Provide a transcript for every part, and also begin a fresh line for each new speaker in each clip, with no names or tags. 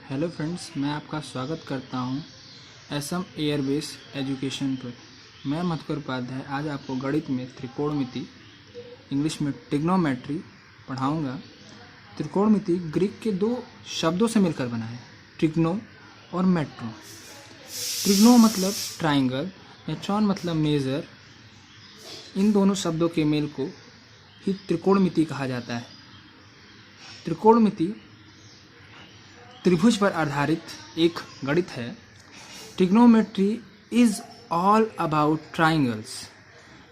Hello friends, मैं आपका स्वागत करता हूं असम एयरबेस एजुकेशन पर। मैं मधुकर उपाध्याय आज आपको गणित में त्रिकोणमिति, इंग्लिश में ट्रिग्नोमेट्री पढ़ाऊंगा। त्रिकोणमिति ग्रीक के दो शब्दों से मिलकर बना है, ट्रिग्नो और मेट्रो। ट्रिग्नो मतलब ट्राइंगल, मेट्रॉन मतलब मेज़र। इन दोनों शब्दों के मेल को ही त्रिकोणमिति कहा जाता है। त्रिकोणमिति त्रिभुज पर आधारित एक गणित है। Trigonometry is all about triangles.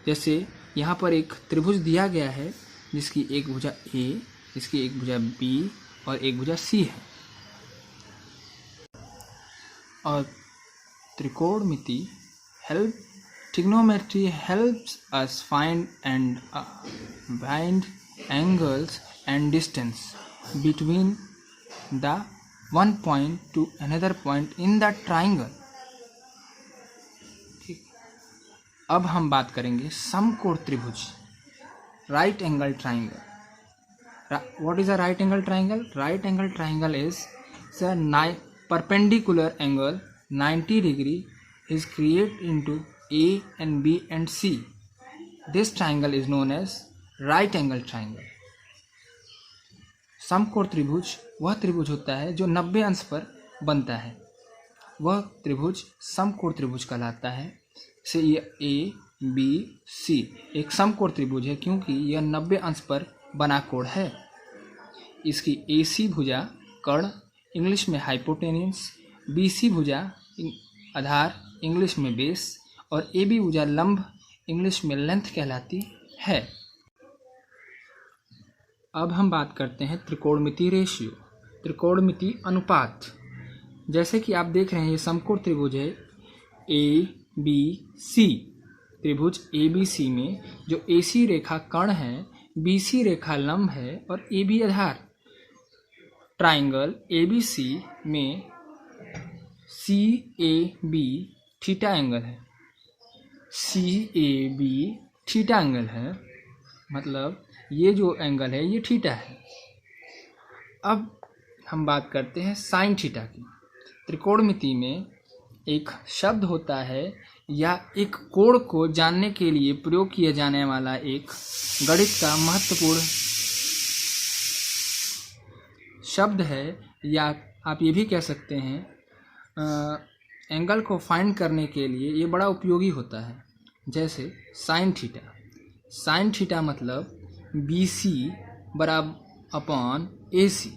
जैसे यहाँ पर एक त्रिभुज दिया गया है जिसकी एक भुजा A, इसकी एक भुजा B और एक भुजा C है। और trigonometry helps us find angles and distance between the one point to another point in the triangle। ठीक, अब हम बात करेंगे समकोण त्रिभुज, right angle triangle. What is a right angle triangle? Right angle triangle is a perpendicular angle 90 degree is created into A and B and C. This triangle is known as right angle triangle। समकोण त्रिभुज वह त्रिभुज होता है जो 90 अंश पर बनता है, वह त्रिभुज समकोण त्रिभुज कहलाता है। से ये A B C एक समकोण त्रिभुज है क्योंकि यह 90 अंश पर बना कोण है। इसकी AC भुजा कर्ण, इंग्लिश में हाइपोटेन्यूस, BC भुजा आधार, इंग्लिश में बेस, और AB भुजा लंब, इंग्लिश में लेंथ कहलाती है। अब हम बात करते हैं त्रिकोणमिति रेशियो, त्रिकोणमिति अनुपात। जैसे कि आप देख रहे हैं ये समकोण त्रिभुज है ABC। त्रिभुज ABC में जो AC रेखा कर्ण है, BC रेखा लंब है और AB आधार। ट्राइंगल ABC में CAB थीटा एंगल है, CAB थीटा एंगल है, मतलब ये जो एंगल है ये थीटा है। अब हम बात करते हैं साइन थीटा की। त्रिकोणमिति में एक शब्द होता है या एक कोण को जानने के लिए प्रयोग किया जाने वाला एक गणित का महत्वपूर्ण शब्द है, या आप ये भी कह सकते हैं एंगल को फाइंड करने के लिए ये बड़ा उपयोगी होता है। जैसे साइन थीटा। साइन थीटा मतलब BC बराबर upon AC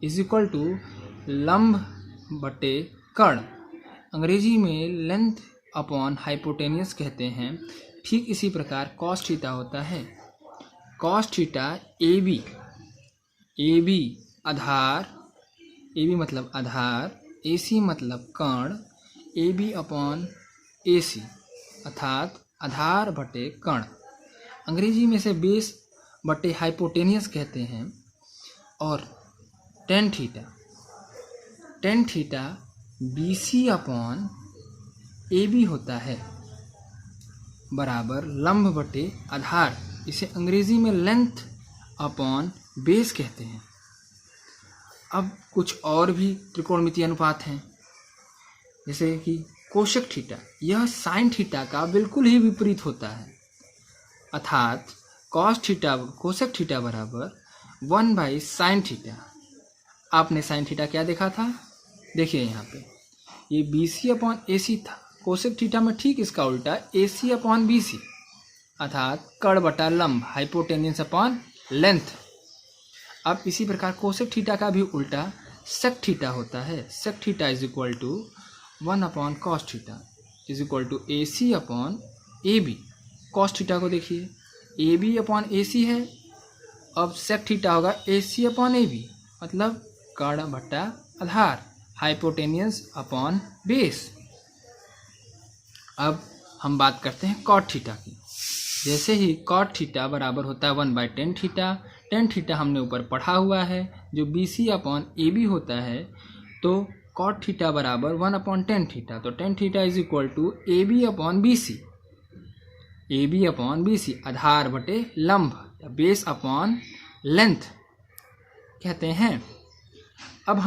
is equal to लंब बटे कर्ण। अंग्रेजी में लेंथ अपॉन हाइपोटेनियस कहते हैं। ठीक इसी प्रकार कॉस थीटा होता है। कॉस थीटा AB आधार, AB मतलब आधार, AC मतलब कर्ण, AB अपॉन AC अर्थात आधार बटे कर्ण। अंग्रेजी में से बेस बटे हाइपोटेनियस कहते हैं। और tan theta BC upon AB होता है बराबर लंब बटे आधार। इसे अंग्रेजी में लेंथ अपॉन बेस कहते हैं। अब कुछ और भी त्रिकोणमितीय अनुपात हैं, जैसे कि कोशक थीटा। यह साइन थीटा का बिल्कुल ही विपरीत होता है, अर्थात कोशक थीटा बराबर 1/sin थीटा। आपने साइन थीटा क्या देखा था? देखिए यहाँ पे ये BC अपॉन AC था। कोशक थीटा में ठीक इसका उल्टा AC अपॉन BC अर्थात कर्ण बटा लंब, हाइपोटेन्यूस अपॉन लेंथ। अब इसी प्रकार कोशक थीटा का भी उल्टा सेक थीटा होता है। Sec theta is equal to 1 upon cos theta is equal to AC upon AB। Cos theta को देखिए AB अपॉन AC है, अब सेक थीटा होगा AC अपॉन AB मतलब कर्ण बटा आधार, हाइपोटेनियस अपॉन बेस। अब हम बात करते हैं कॉट थीटा की। जैसे ही कॉट थीटा बराबर होता है 1/tan थीटा। टेन थीटा हमने ऊपर पढ़ा हुआ है जो BC अपॉन AB होता है, तो कॉट थीटा बराबर 1/tan थीटा। तो tan theta is equal to AB upon BC। AB upon BC आधार बटे लंब, बेस अपॉन लेंथ कहते हैं। अब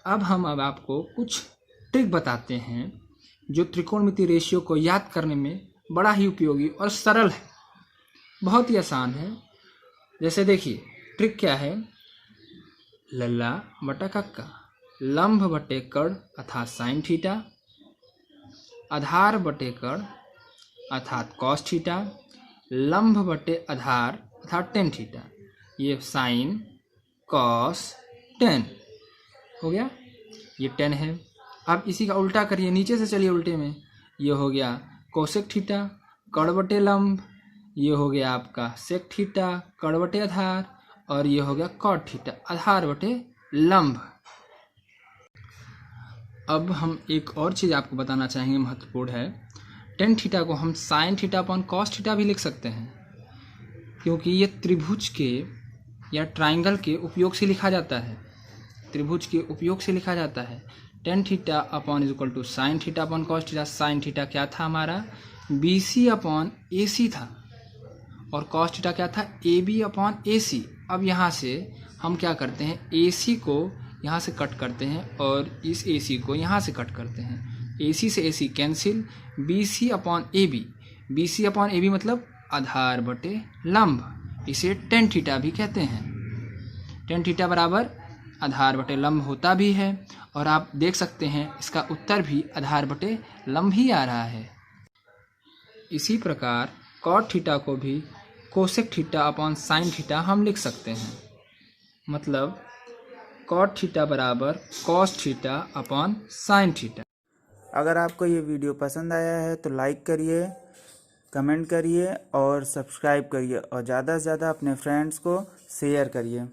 अब आपको कुछ ट्रिक बताते हैं जो त्रिकोणमितीय रेशियो को याद करने में बड़ा ही उपयोगी और सरल है, बहुत ही आसान है। जैसे देखिए ट्रिक क्या है, लल्ला बटा कक्का, लंब बटे कर्ण अर्थात साइन थीटा, आधार बटे कर्ण अर्थात कॉस थीटा, लंब बटे आधार अर्थात टेन थीटा। ये साइन कॉस टेन हो गया, ये 10 है। अब इसी का उल्टा करिए, नीचे से चलिए उल्टे में, ये हो गया कोसेक थीटा कर्ण बटे लंब, ये हो गया आपका सेक थीटा कर्ण बटे आधार, और ये हो गया कॉट थीटा आधार बटे लंब। अब हम एक और चीज़ आपको बताना चाहेंगे, महत्वपूर्ण है। टेन थीटा को हम sign theta upon cos theta भी लिख सकते हैं, क्योंकि ये त्रिभुज के या ट्राइंगल के उपयोग से लिखा जाता है, त्रिभुज के उपयोग से लिखा जाता है। Tan theta upon is equal to sine theta upon cos theta. Sine theta क्या था हमारा, BC अपॉन AC था, और कॉस थीटा क्या था, AB अपॉन AC। अब यहाँ से हम क्या करते हैं, AC को यहाँ से कट करते हैं और इस AC को यहाँ से कट करते हैं। AC से AC cancel, BC upon AB, BC upon AB मतलब आधार बटे लंब, इसे टेन थीटा भी कहते हैं। टेन थीटा बराबर आधार बटे लंब होता भी है, और आप देख सकते हैं इसका उत्तर भी आधार बटे लंब ही आ रहा है। इसी प्रकार कॉट थीटा को भी cosec theta upon sine theta हम लिख सकते हैं, मतलब कॉट थीटा बराबर cos theta upon sine theta.
अगर आपको ये वीडियो पसंद आया है तो लाइक करिए, कमेंट करिए और सब्सक्राइब करिए, और ज़्यादा से ज़्यादा अपने फ्रेंड्स को शेयर करिए।